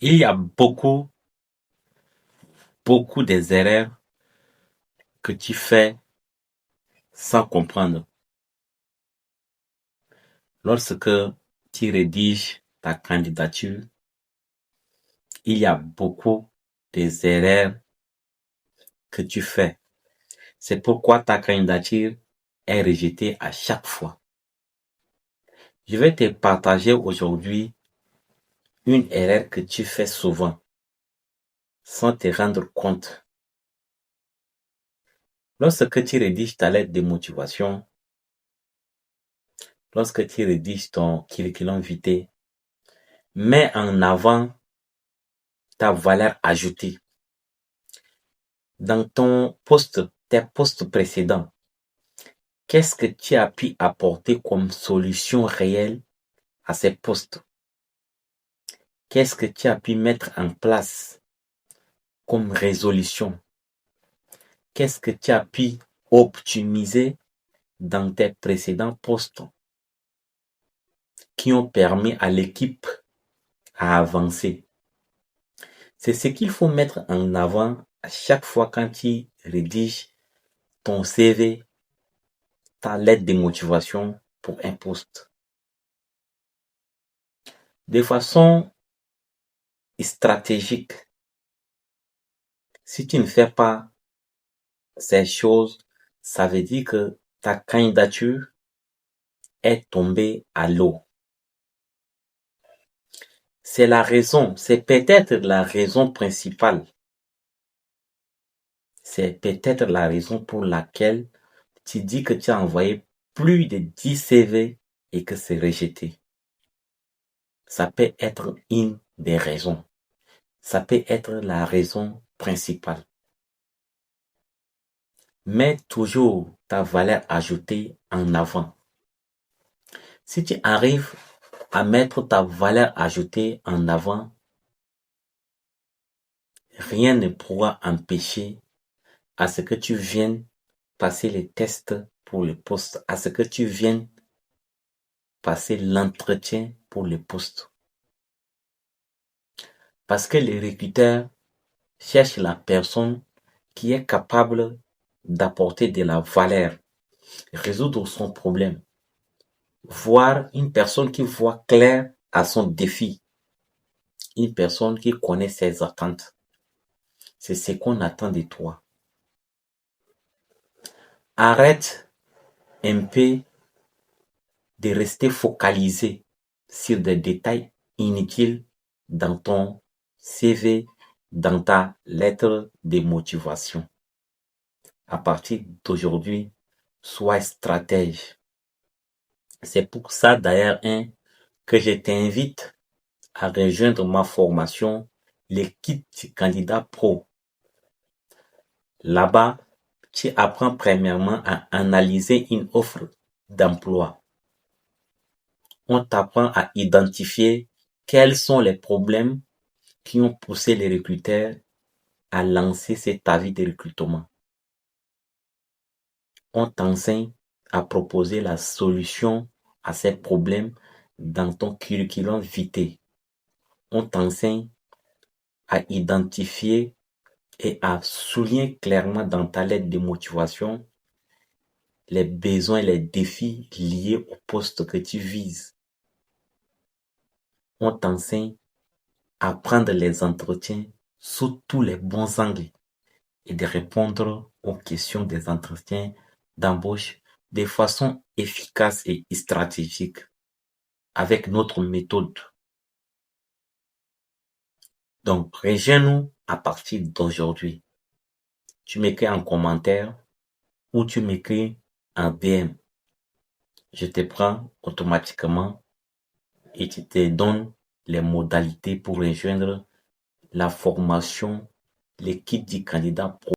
Il y a beaucoup des erreurs que tu fais sans comprendre. Lorsque tu rédiges ta candidature, il y a beaucoup des erreurs que tu fais. C'est pourquoi ta candidature est rejetée à chaque fois. Je vais te partager aujourd'hui une erreur que tu fais souvent sans te rendre compte. Lorsque tu rédiges ta lettre de motivation, lorsque tu rédiges ton curriculum vitae, mets en avant ta valeur ajoutée. Dans tes postes précédents, qu'est-ce que tu as pu apporter comme solution réelle à ces postes? Qu'est-ce que tu as pu mettre en place comme résolution? Qu'est-ce que tu as pu optimiser dans tes précédents postes qui ont permis à l'équipe à avancer? C'est ce qu'il faut mettre en avant à chaque fois quand tu rédiges ton CV, ta lettre de motivation pour un poste. De façon stratégique, si tu ne fais pas ces choses, ça veut dire que ta candidature est tombée à l'eau. C'est peut-être la raison principale. C'est peut-être la raison pour laquelle tu dis que tu as envoyé plus de 10 CV et que c'est rejeté. Ça peut être une des raisons. Ça peut être la raison principale. Mets toujours ta valeur ajoutée en avant. Si tu arrives à mettre ta valeur ajoutée en avant, rien ne pourra empêcher à ce que tu viennes passer les tests pour le poste, à ce que tu viennes passer l'entretien pour le poste. Parce que les recruteurs cherchent la personne qui est capable d'apporter de la valeur, résoudre son problème, voir une personne qui voit clair à son défi, une personne qui connaît ses attentes. C'est ce qu'on attend de toi. Arrête un peu de rester focalisé sur des détails inutiles dans ton CV, dans ta lettre de motivation. À partir d'aujourd'hui, sois stratège. C'est pour ça d'ailleurs que je t'invite à rejoindre ma formation, le kit candidat pro. Là-bas, tu apprends premièrement à analyser une offre d'emploi. On t'apprend à identifier quels sont les problèmes qui ont poussé les recruteurs à lancer cet avis de recrutement. On t'enseigne à proposer la solution à ces problèmes dans ton curriculum vitae. On t'enseigne à identifier et à souligner clairement dans ta lettre de motivation les besoins et les défis liés au poste que tu vises. On t'enseigne à prendre les entretiens sous tous les bons angles et de répondre aux questions des entretiens d'embauche de façon efficace et stratégique avec notre méthode. Donc, rejoins-nous à partir d'aujourd'hui. Tu m'écris en commentaire ou tu m'écris en DM. Je te prends automatiquement et je te donne les modalités pour rejoindre la formation, l'équipe du candidat pro.